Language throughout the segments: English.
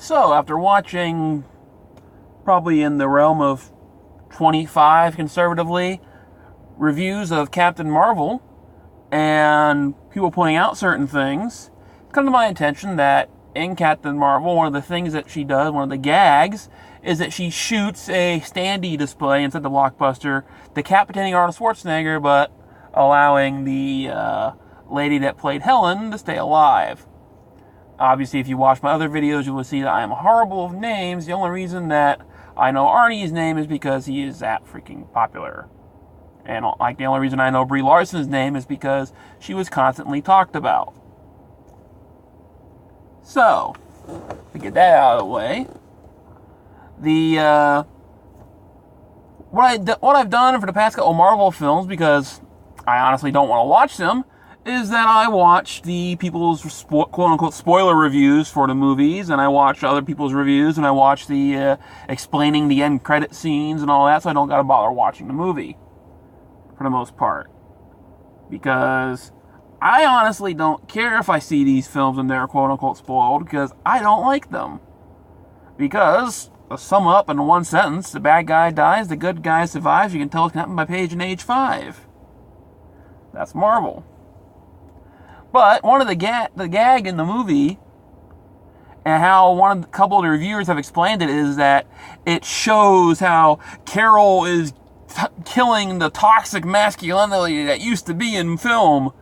So, after watching probably in the realm of 25 conservatively reviews of Captain Marvel and people pointing out certain things, it's come to my attention that in Captain Marvel, one of the things that she does, one of the gags, is that she shoots a standee display inside the Blockbuster, decapitating Arnold Schwarzenegger, but allowing the lady that played Helen to stay alive. Obviously, if you watch my other videos, you will see that I am horrible with names. The only reason that I know Arnie's name is because he is that freaking popular. And like the only reason I know Brie Larson's name is because she was constantly talked about. So, to get that out of the way, what I've done for the past couple Marvel films, because I honestly don't want to watch them, is that I watch the people's quote-unquote spoiler reviews for the movies, and I watch other people's reviews, and I watch the explaining the end credit scenes and all that, so I don't gotta bother watching the movie, for the most part. Because I honestly don't care if I see these films and they're quote-unquote spoiled, because I don't like them. Because, to sum up in one sentence, the bad guy dies, the good guy survives, you can tell it's happened by page in age 5. That's Marvel. But one of the gag in the movie, and how a couple of the reviewers have explained it, is that it shows how Carol is killing the toxic masculinity that used to be in film.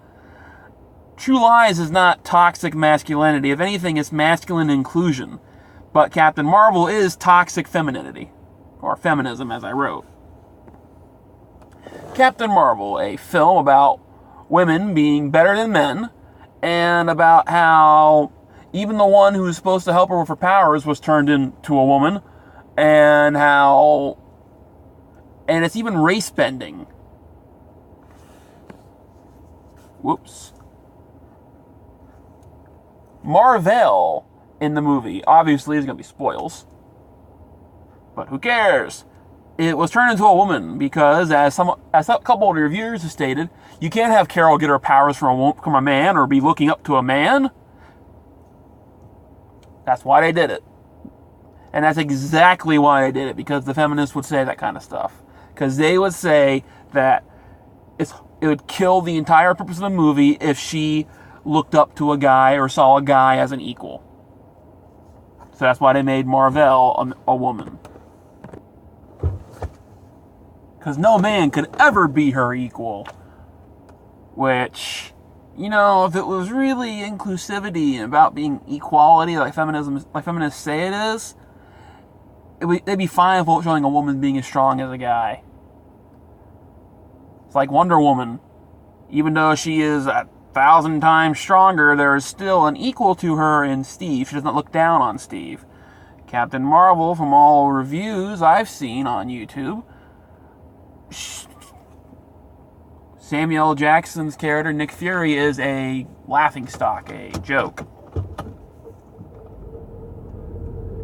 True Lies is not toxic masculinity. If anything, it's masculine inclusion. But Captain Marvel is toxic femininity, or feminism, as I wrote. Captain Marvel, a film about women being better than men, and about how even the one who was supposed to help her with her powers was turned into a woman, and it's even race bending. Whoops. Mar-Vell in the movie, obviously, is going to be spoils, but who cares? It was turned into a woman because, as a couple of reviewers have stated, you can't have Carol get her powers from a man or be looking up to a man. That's why they did it. And that's exactly why they did it, because the feminists would say that kind of stuff. Because they would say that it would kill the entire purpose of the movie if she looked up to a guy or saw a guy as an equal. So that's why they made Mar-Vell a woman. Because no man could ever be her equal. Which, if it was really inclusivity and about being equality, like feminists say it is, they'd be fine with showing a woman being as strong as a guy. It's like Wonder Woman. Even though she is 1,000 times stronger, there is still an equal to her in Steve. She doesn't look down on Steve. Captain Marvel, from all reviews I've seen on YouTube, Samuel L. Jackson's character, Nick Fury, is a laughingstock, a joke.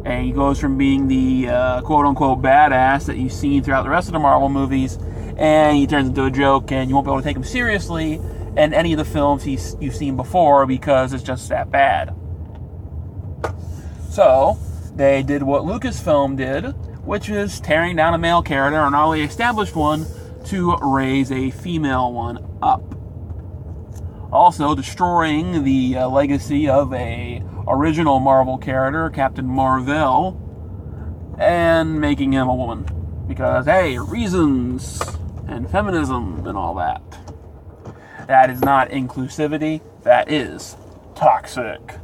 And he goes from being the quote-unquote badass that you've seen throughout the rest of the Marvel movies, and he turns into a joke, and you won't be able to take him seriously in any of the films you've seen before, because it's just that bad. So, they did what Lucasfilm did, which is tearing down a male character, an already established one, to raise a female one up. Also destroying the legacy of a original Marvel character, Captain Mar-Vell, and making him a woman. Because, hey, reasons and feminism and all that. That is not inclusivity, that is toxic.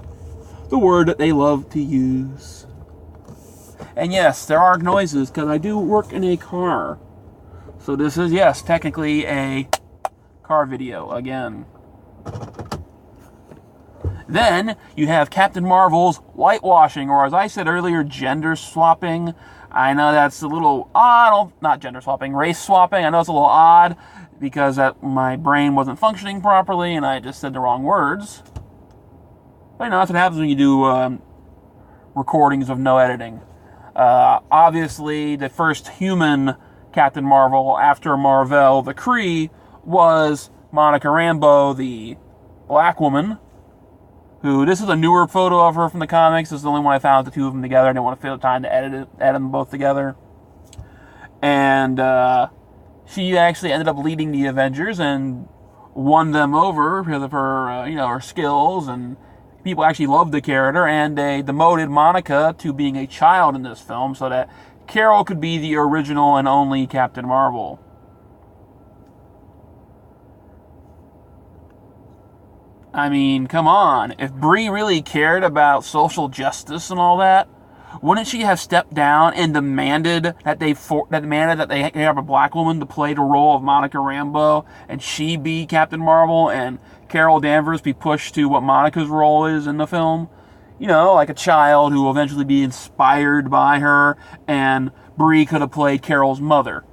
The word that they love to use. And yes, there are noises, because I do work in a car. So this is, yes, technically a car video again. Then you have Captain Marvel's whitewashing, or as I said earlier, gender swapping. I know that's a little odd, not gender swapping, race swapping. I know it's a little odd because my brain wasn't functioning properly and I just said the wrong words. But that's what happens when you do recordings of no editing. Obviously, the first human Captain Marvel after Mar-Vell, the Kree, was Monica Rambeau, the black woman, who, this is a newer photo of her from the comics. This is the only one I found, the two of them together. I didn't want to fill the time to edit them both together. And she actually ended up leading the Avengers and won them over because of her, her skills, and people actually loved the character, and they demoted Monica to being a child in this film so that Carol could be the original and only Captain Marvel. I mean, come on. If Brie really cared about social justice and all that, wouldn't she have stepped down and demanded that they have a black woman to play the role of Monica Rambeau, and she be Captain Marvel, and Carol Danvers be pushed to what Monica's role is in the film? Like a child who will eventually be inspired by her, and Brie could have played Carol's mother.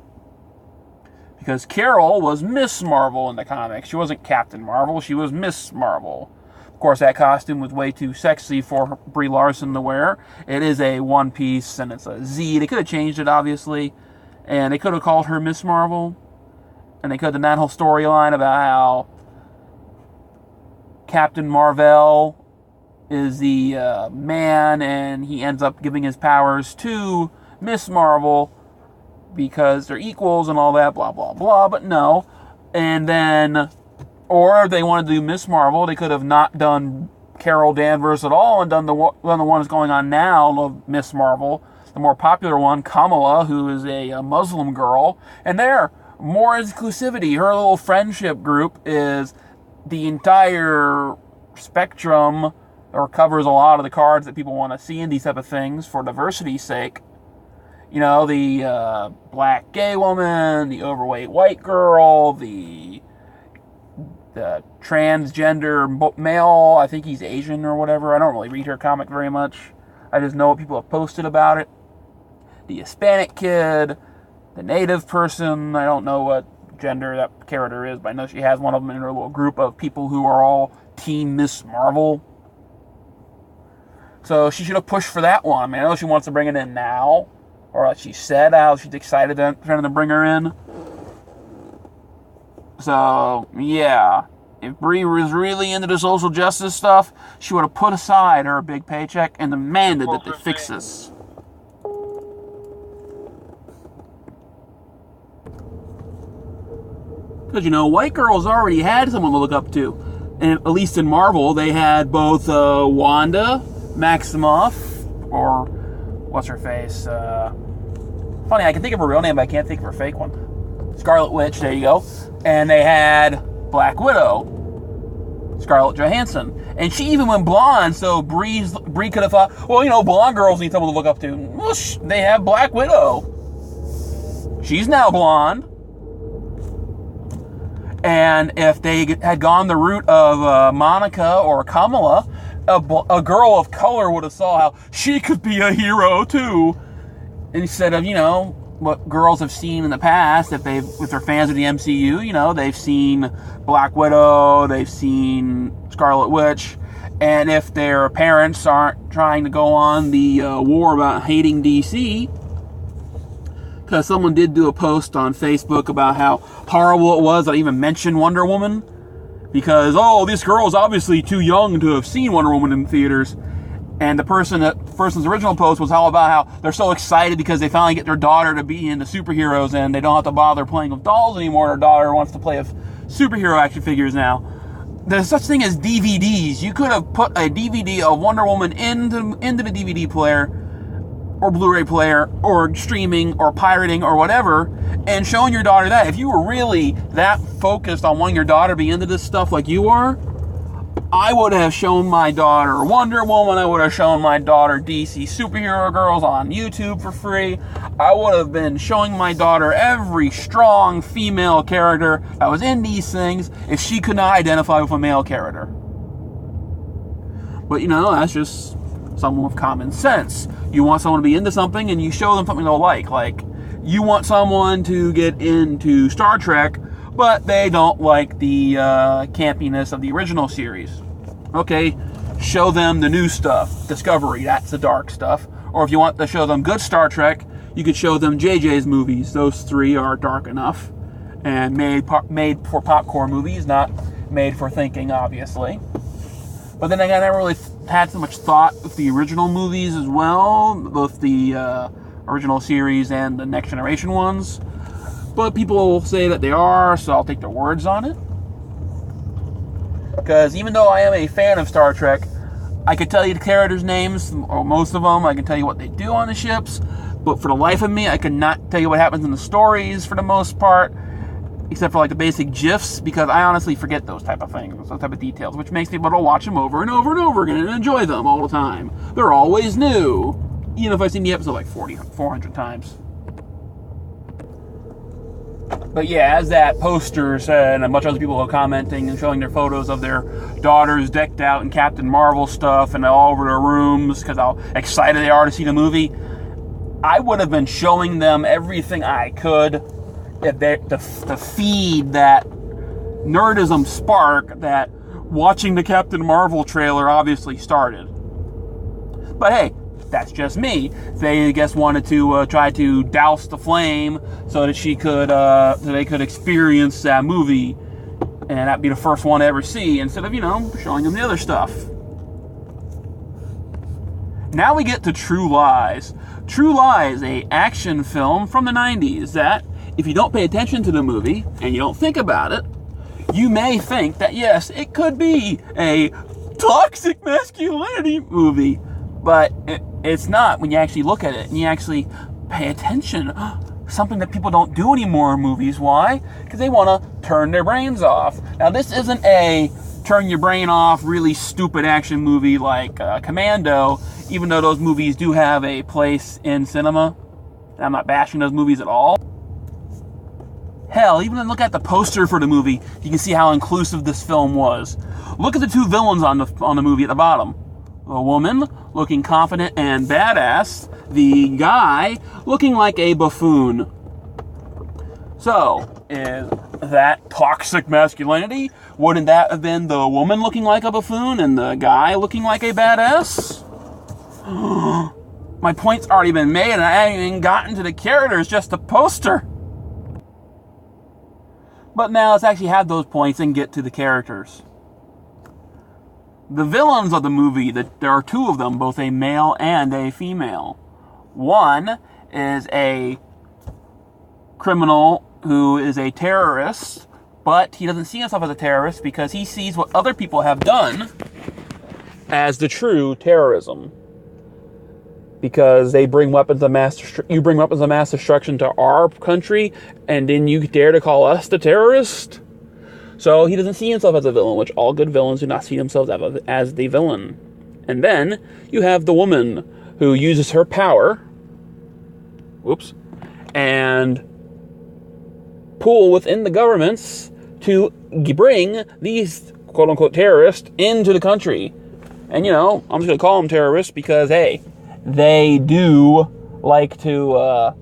Because Carol was Miss Marvel in the comics. She wasn't Captain Marvel, she was Miss Marvel. Of course, that costume was way too sexy for Brie Larson to wear. It is a one piece, and it's a Z. They could have changed it, obviously, and they could have called her Miss Marvel, and they could have done that whole storyline about how Captain Marvel is the man, and he ends up giving his powers to Miss Marvel because they're equals and all that, blah, blah, blah, but no. And then, or if they wanted to do Miss Marvel, they could have not done Carol Danvers at all and done the one that's going on now, of Miss Marvel, the more popular one, Kamala, who is a Muslim girl. And there, more inclusivity. Her little friendship group is the entire spectrum, or covers a lot of the cards that people want to see in these type of things for diversity's sake. The black gay woman, the overweight white girl, the transgender male, I think he's Asian or whatever. I don't really read her comic very much. I just know what people have posted about it. The Hispanic kid, the native person, I don't know what gender that character is, but I know she has one of them in her little group of people who are all Team Miss Marvel. So she should have pushed for that one. I mean, I know she wants to bring it in now, or like she said how she's excited to trying to bring her in. So, yeah. If Brie was really into the social justice stuff, she would have put aside her big paycheck and demanded that they fix this. Because, white girls already had someone to look up to. And at least in Marvel, they had both Wanda Maximoff, or what's her face? Funny, I can think of her real name, but I can't think of her fake one. Scarlet Witch, there you go. And they had Black Widow, Scarlett Johansson. And she even went blonde, so Brie could have thought, well, blonde girls need someone to look up to. Well, they have Black Widow. She's now blonde. And if they had gone the route of Monica or Kamala, a girl of color would have saw how she could be a hero too, instead of what girls have seen in the past. If they're fans of the MCU, they've seen Black Widow, they've seen Scarlet Witch, and if their parents aren't trying to go on the war about hating DC, because someone did do a post on Facebook about how horrible it was that I even mentioned Wonder Woman, because, this girl is obviously too young to have seen Wonder Woman in theaters. And the person's original post was all about how they're so excited because they finally get their daughter to be into superheroes and they don't have to bother playing with dolls anymore. Their daughter wants to play with superhero action figures now. There's such thing as DVDs. You could have put a DVD of Wonder Woman into the DVD player, or Blu-ray player, or streaming, or pirating, or whatever, and showing your daughter that. If you were really that focused on wanting your daughter to be into this stuff like you are, I would have shown my daughter Wonder Woman, I would have shown my daughter DC Superhero Girls on YouTube for free. I would have been showing my daughter every strong female character that was in these things if she could not identify with a male character. But that's just someone with common sense. You want someone to be into something and you show them something they'll like. Like, you want someone to get into Star Trek, but they don't like the campiness of the original series. Okay, show them the new stuff. Discovery, that's the dark stuff. Or if you want to show them good Star Trek, you could show them JJ's movies. Those three are dark enough and made for popcorn movies, not made for thinking, obviously. But then again, I never really had so much thought with the original movies as well, both the original series and the Next Generation ones. But people say that they are, so I'll take their words on it. Because even though I am a fan of Star Trek, I could tell you the characters' names, or most of them. I can tell you what they do on the ships. But for the life of me, I could not tell you what happens in the stories for the most part, except for like the basic GIFs, because I honestly forget those type of things, those type of details, which makes me want to watch them over and over and over again and enjoy them all the time. They're always new, even if I've seen the episode like 400 times. But yeah, as that poster said, and a bunch of other people are commenting and showing their photos of their daughters decked out in Captain Marvel stuff and all over their rooms because how excited they are to see the movie, I would have been showing them everything I could to feed that nerdism spark that watching the Captain Marvel trailer obviously started. But hey, that's just me. They, I guess, wanted to try to douse the flame so that so they could experience that movie and that'd be the first one to ever see instead of, showing them the other stuff. Now we get to True Lies. True Lies, a action film from the 90s that, if you don't pay attention to the movie and you don't think about it, you may think that, yes, it could be a toxic masculinity movie. But it's not when you actually look at it and you actually pay attention. Something that people don't do anymore in movies. Why? Because they want to turn their brains off. Now, this isn't a turn your brain off, really stupid action movie like Commando, even though those movies do have a place in cinema. I'm not bashing those movies at all. Hell, even look at the poster for the movie, you can see how inclusive this film was. Look at the two villains on the movie at the bottom. A woman looking confident and badass. The guy looking like a buffoon. So, is that toxic masculinity? Wouldn't that have been the woman looking like a buffoon and the guy looking like a badass? My point's already been made and I haven't even gotten to the characters, just the poster. But now let's actually have those points and get to the characters. The villains of the movie, there are two of them, both a male and a female. One is a criminal who is a terrorist, but he doesn't see himself as a terrorist because he sees what other people have done as the true terrorism. Because they bring weapons of you bring weapons of mass destruction to our country, and then you dare to call us the terrorist? So he doesn't see himself as a villain, which all good villains do not see themselves as the villain. And then you have the woman who uses her power, and pull within the governments to bring these quote-unquote terrorists into the country. And, I'm just going to call them terrorists because, hey, they do like to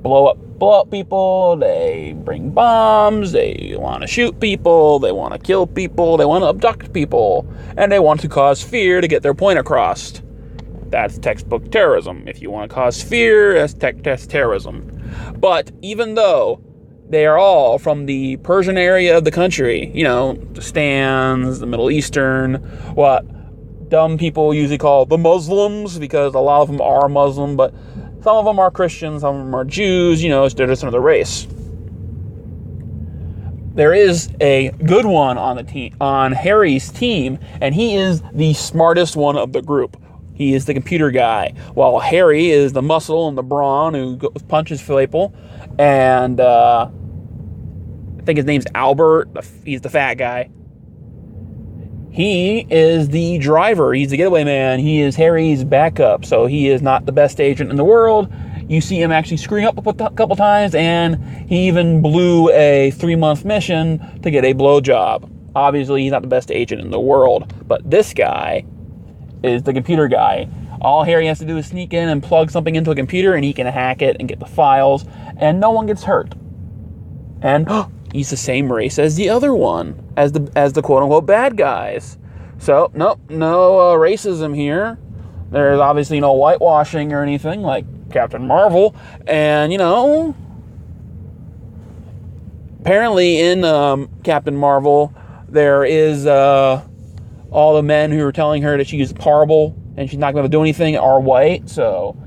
blow up people, they bring bombs, they want to shoot people, they want to kill people, they want to abduct people, and they want to cause fear to get their point across. That's textbook terrorism. If you want to cause fear, that's terrorism. But even though they are all from the Persian area of the country, the Stans, the Middle Eastern, what dumb people usually call the Muslims, because a lot of them are Muslim, but some of them are Christians, some of them are Jews, they're just another race. There is a good one on the team, on Harry's team, and he is the smartest one of the group. He is the computer guy, while Harry is the muscle and the brawn who punches people, and I think his name's Albert. He's the fat guy. He is the driver. He's the getaway man. He is Harry's backup, so he is not the best agent in the world. You see him actually screwing up a couple times, and he even blew a 3-month mission to get a blowjob. Obviously, he's not the best agent in the world, but this guy is the computer guy. All Harry has to do is sneak in and plug something into a computer, and he can hack it and get the files, and no one gets hurt. And he's the same race as the other one, as the quote-unquote bad guys. So, no racism here. There's obviously no whitewashing or anything like Captain Marvel. And, apparently in Captain Marvel, there is all the men who are telling her that she's horrible and she's not going to do anything are white. So,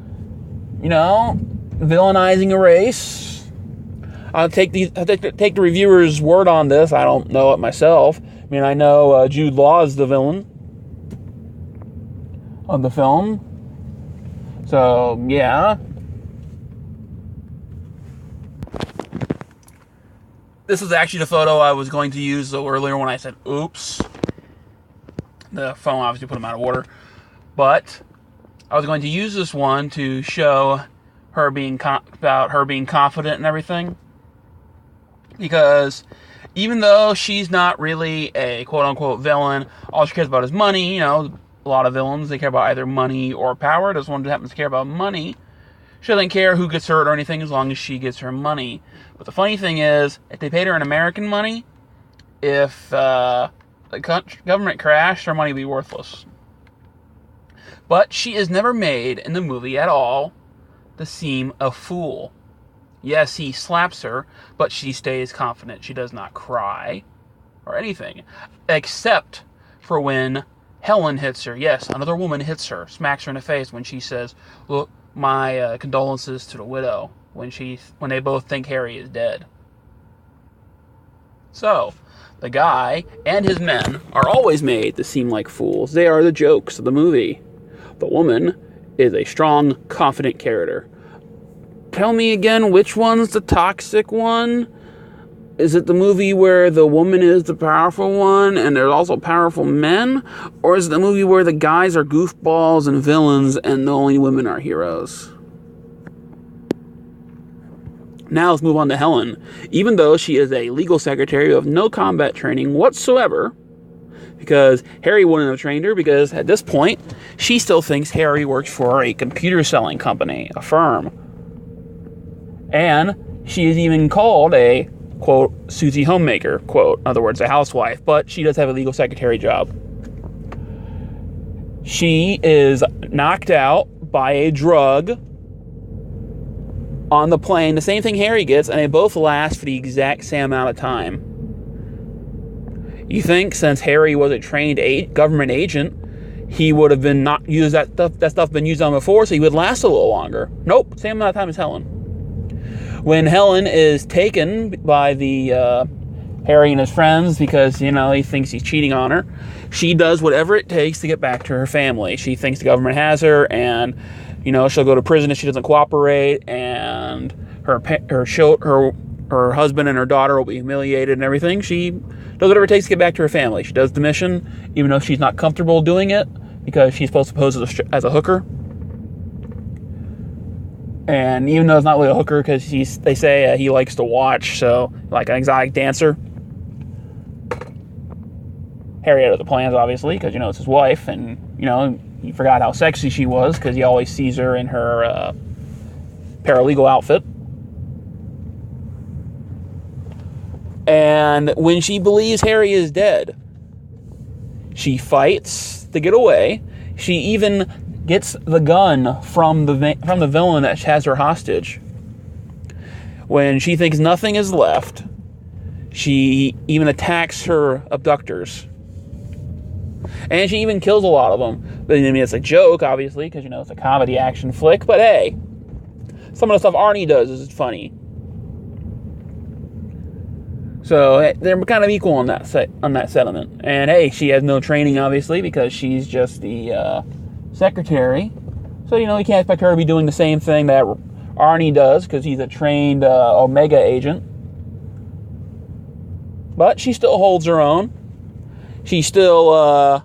villainizing a race. I'll take the reviewer's word on this. I don't know it myself. I mean, I know Jude Law is the villain of the film. So, yeah. This is actually the photo I was going to use earlier when I said, oops. The phone obviously put them out of order. But I was going to use this one to show her being about her being confident and everything. Because even though she's not really a quote-unquote villain, all she cares about is money. A lot of villains, they care about either money or power. This one happens to care about money. She doesn't care who gets hurt or anything as long as she gets her money. But the funny thing is, if they paid her in American money, if the government crashed, her money would be worthless. But she is never made in the movie at all to seem a fool. Yes, he slaps her, but she stays confident. She does not cry or anything. Except for when Helen hits her. Yes, another woman hits her, smacks her in the face when she says, look, my condolences to the widow, when they both think Harry is dead. So, the guy and his men are always made to seem like fools. They are the jokes of the movie. The woman is a strong, confident character. Tell me again, which one's the toxic one? Is it the movie where the woman is the powerful one and there's also powerful men? Or is it the movie where the guys are goofballs and villains and the only women are heroes? Now let's move on to Helen. Even though she is a legal secretary of no combat training whatsoever, because Harry wouldn't have trained her, because at this point, she still thinks Harry works for a computer selling company, a firm. And she is even called a, quote, Susie homemaker, quote, in other words, a housewife, but she does have a legal secretary job. She is knocked out by a drug on the plane, the same thing Harry gets, and they both last for the exact same amount of time. You think since Harry was a trained government agent, he would have been not used that stuff been used on before, so he would last a little longer. Nope, same amount of time as Helen. When Helen is taken by the Harry and his friends because, he thinks he's cheating on her, she does whatever it takes to get back to her family. She thinks the government has her, and, she'll go to prison if she doesn't cooperate, and her husband and her daughter will be humiliated and everything. She does whatever it takes to get back to her family. She does the mission, even though she's not comfortable doing it, because she's supposed to pose as a hooker. And even though it's not really a hooker, because they say he likes to watch, so like an exotic dancer. Harry had other plans, obviously, because, it's his wife, and, he forgot how sexy she was, because he always sees her in her paralegal outfit. And when she believes Harry is dead, she fights to get away. She even gets the gun from the villain that has her hostage. When she thinks nothing is left, she even attacks her abductors. And she even kills a lot of them. But, it's a joke, obviously, because, it's a comedy action flick. But, hey, some of the stuff Arnie does is funny. So they're kind of equal on that settlement. And hey, she has no training, obviously, because she's just the secretary. So, you can't expect her to be doing the same thing that Arnie does, because he's a trained Omega agent. But she still holds her own. She still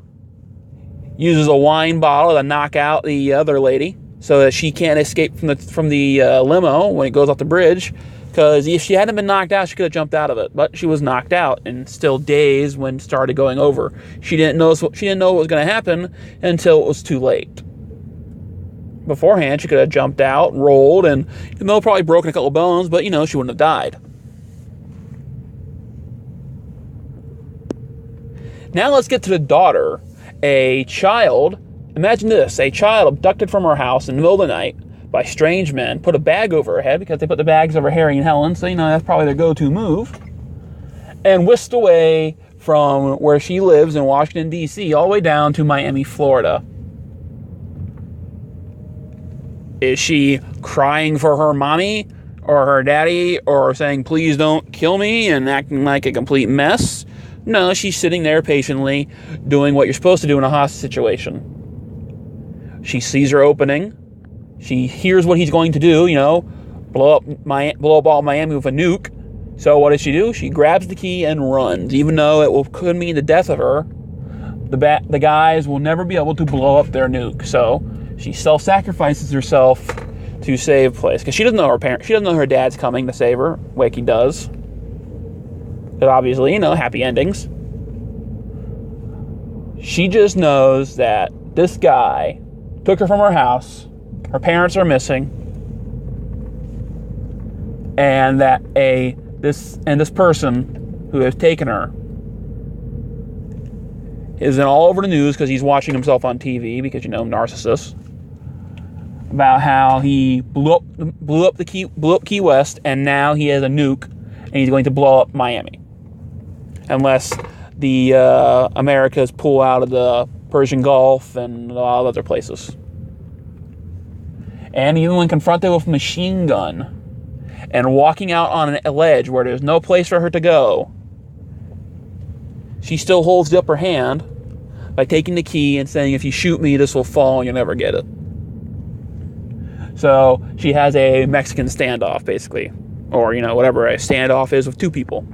uses a wine bottle to knock out the other lady so that she can't escape from the limo when it goes off the bridge. Because if she hadn't been knocked out, she could have jumped out of it. But she was knocked out and still dazed when it started going over. She didn't know what was going to happen until it was too late. Beforehand, she could have jumped out, rolled, and probably broken a couple of bones, but she wouldn't have died. Now let's get to the daughter. A child, imagine this, a child abducted from her house in the middle of the night by strange men, put a bag over her head, because they put the bags over Harry and Helen, so that's probably their go-to move, and whisked away from where she lives in Washington, D.C., all the way down to Miami, Florida. Is she crying for her mommy or her daddy or saying, please don't kill me, and acting like a complete mess? No, she's sitting there patiently doing what you're supposed to do in a hostage situation. She sees her opening. She hears what he's going to do, blow up all Miami with a nuke. So what does she do? She grabs the key and runs. Even though could mean the death of her, the guys will never be able to blow up their nuke. So she self-sacrifices herself to save place. Because she doesn't know she doesn't know her dad's coming to save her. Wakey does. But obviously, happy endings. She just knows that this guy took her from her house. Her parents are missing. And that this person who has taken her is all over the news because he's watching himself on TV because, narcissist. About how he blew up Key West, and now he has a nuke and he's going to blow up Miami. Unless the Americas pull out of the Persian Gulf and a lot of other places. And even when confronted with a machine gun and walking out on a ledge where there's no place for her to go, she still holds the upper hand by taking the key and saying, if you shoot me, this will fall and you'll never get it. So she has a Mexican standoff, basically. Or, whatever a standoff is with two people.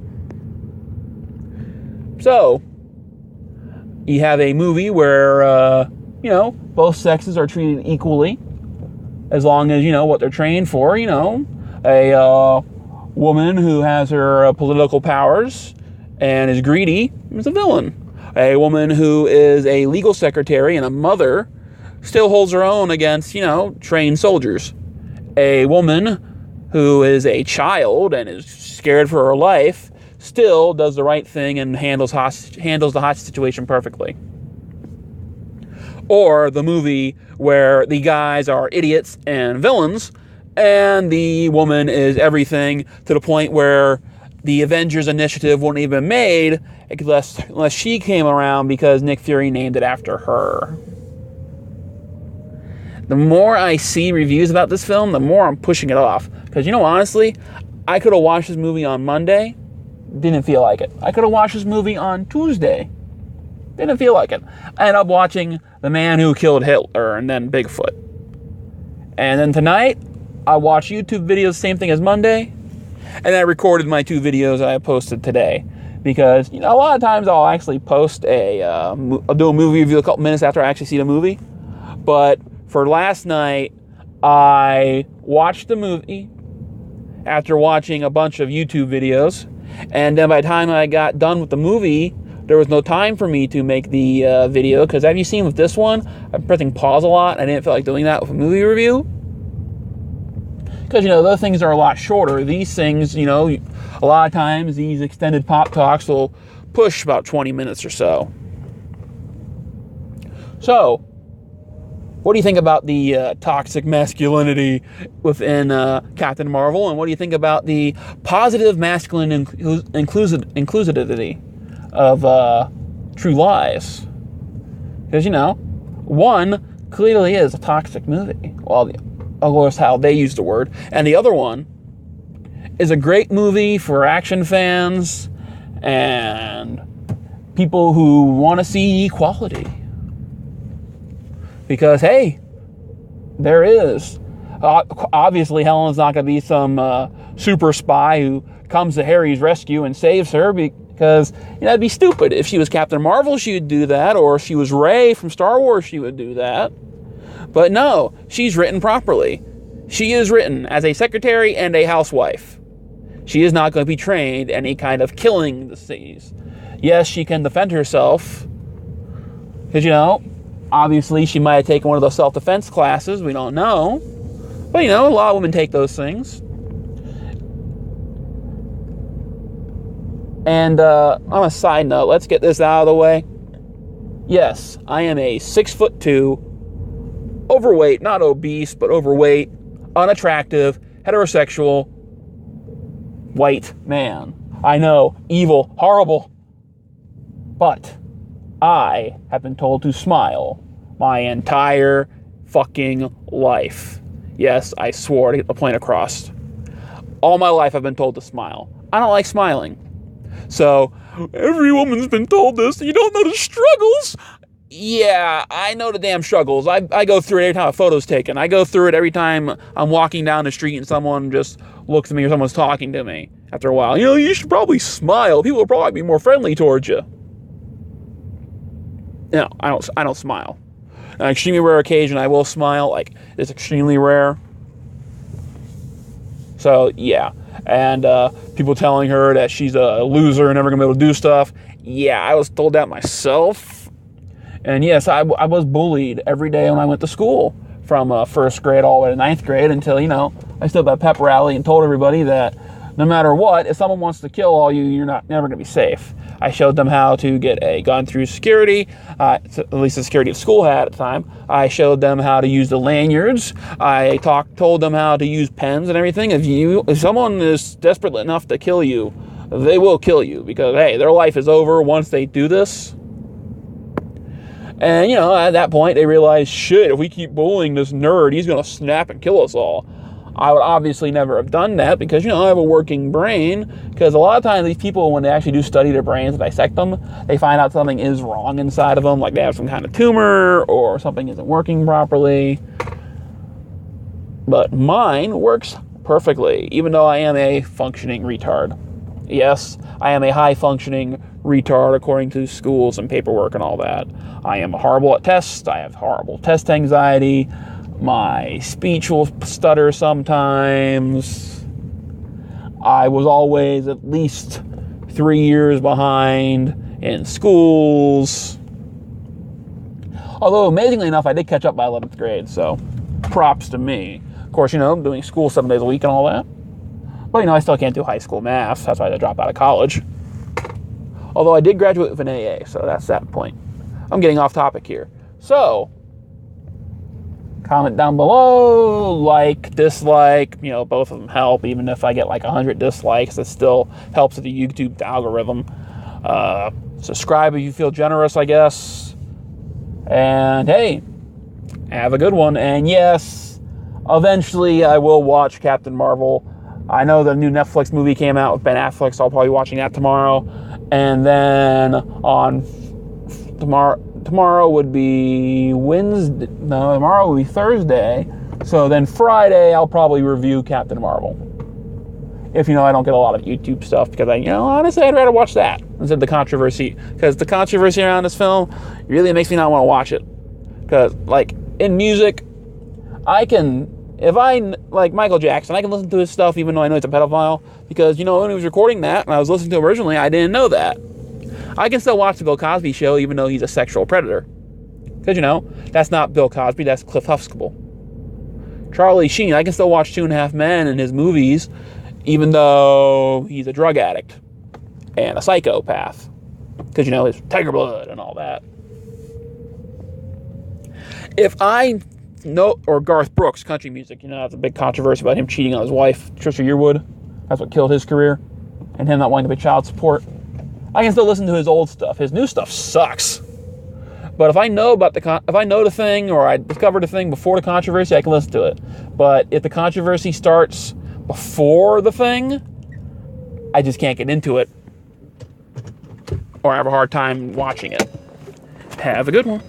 So, you have a movie where, both sexes are treated equally. As long as, what they're trained for, a woman who has her political powers and is greedy is a villain. A woman who is a legal secretary and a mother still holds her own against, trained soldiers. A woman who is a child and is scared for her life still does the right thing and handles the hostage situation perfectly. Or the movie where the guys are idiots and villains, and the woman is everything to the point where the Avengers Initiative wouldn't even be made unless she came around because Nick Fury named it after her. The more I see reviews about this film, the more I'm pushing it off. Because, honestly, I could have watched this movie on Monday, didn't feel like it. I could have watched this movie on Tuesday, didn't feel like it. I ended up watching The Man Who Killed Hitler and then Bigfoot. And then tonight, I watched YouTube videos, same thing as Monday, and I recorded my 2 videos I posted today. Because, a lot of times I'll actually post I'll do a movie review a couple minutes after I actually see the movie. But for last night, I watched the movie after watching a bunch of YouTube videos. And then by the time I got done with the movie, there was no time for me to make the video. Because have you seen with this one, I'm pressing pause a lot. I didn't feel like doing that with a movie review. Because, those things are a lot shorter. These things, a lot of times these extended pop talks will push about 20 minutes or so. So, what do you think about the toxic masculinity within Captain Marvel? And what do you think about the positive masculine inclusivity of True Lies? Because, one clearly is a toxic movie. Well, of course, how they use the word. And the other one is a great movie for action fans and people who want to see equality. Because, hey, there is. Obviously, Helen's not going to be some super spy who comes to Harry's rescue and saves her because, that'd be stupid. If she was Captain Marvel, she would do that. Or if she was Rey from Star Wars, she would do that. But no, she's written properly. She is written as a secretary and a housewife. She is not going to be trained in any kind of killing disease. Yes, she can defend herself. Because, obviously she might have taken one of those self-defense classes. We don't know. But, a lot of women take those things. And on a side note, let's get this out of the way. Yes, I am a 6'2", overweight, not obese, but overweight, unattractive, heterosexual, white man. I know, evil, horrible. But I have been told to smile my entire fucking life. Yes, I swore to get the point across. All my life I've been told to smile. I don't like smiling. So, every woman's been told this, you don't know the struggles. Yeah, I know the damn struggles. I go through it every time a photo's taken. I go through it every time I'm walking down the street and someone just looks at me or someone's talking to me. After a while, you should probably smile. People will probably be more friendly towards you. No, I don't smile. On an extremely rare occasion, I will smile. Like, it's extremely rare. So, yeah. And people telling her that she's a loser and never going to be able to do stuff. Yeah, I was told that myself. And yes, I was bullied every day when I went to school. From first grade all the way to ninth grade until, I stood at a pep rally and told everybody that no matter what, if someone wants to kill all you, you're never going to be safe. I showed them how to get a gun through security, at least the security the school had at the time. I showed them how to use the lanyards. I told them how to use pens and everything. If someone is desperate enough to kill you, they will kill you because, hey, their life is over once they do this. And, at that point, they realized, shit, if we keep bullying this nerd, he's going to snap and kill us all. I would obviously never have done that because, I have a working brain. Because a lot of times these people, when they actually do study their brains and dissect them, they find out something is wrong inside of them, like they have some kind of tumor or something isn't working properly. But mine works perfectly, even though I am a functioning retard. Yes, I am a high-functioning retard according to schools and paperwork and all that. I am horrible at tests. I have horrible test anxiety. My speech will stutter sometimes. I was always at least 3 years behind in schools. Although, amazingly enough, I did catch up by 11th grade, so props to me. Of course, I'm doing school 7 days a week and all that. But, I still can't do high school math. That's why I had to drop out of college. Although I did graduate with an AA, so that's that point. I'm getting off topic here. So, comment down below, like, dislike, both of them help. Even if I get like 100 dislikes, it still helps with the YouTube algorithm. Subscribe if you feel generous, I guess. And hey, have a good one. And yes, eventually I will watch Captain Marvel. I know the new Netflix movie came out with Ben Affleck, so I'll probably be watching that tomorrow. And then on tomorrow would be Wednesday. No, tomorrow would be Thursday. So then Friday, I'll probably review Captain Marvel. If I don't get a lot of YouTube stuff, because honestly, I'd rather watch that instead of the controversy. Because the controversy around this film really makes me not want to watch it. Because, like, in music, if I like Michael Jackson, I can listen to his stuff even though I know he's a pedophile. Because, when he was recording that, and I was listening to him originally, I didn't know that. I can still watch the Bill Cosby Show even though he's a sexual predator. Because, that's not Bill Cosby, that's Cliff Huxtable. Charlie Sheen, I can still watch 2.5 Men and his movies even though he's a drug addict and a psychopath. Because, his Tiger Blood and all that. If I know, or Garth Brooks, country music, there's a big controversy about him cheating on his wife, Trisha Yearwood. That's what killed his career. And him not wanting to pay child support. I can still listen to his old stuff. His new stuff sucks. But if I know the thing, or I discovered the thing before the controversy, I can listen to it. But if the controversy starts before the thing, I just can't get into it. Or I have a hard time watching it. Have a good one.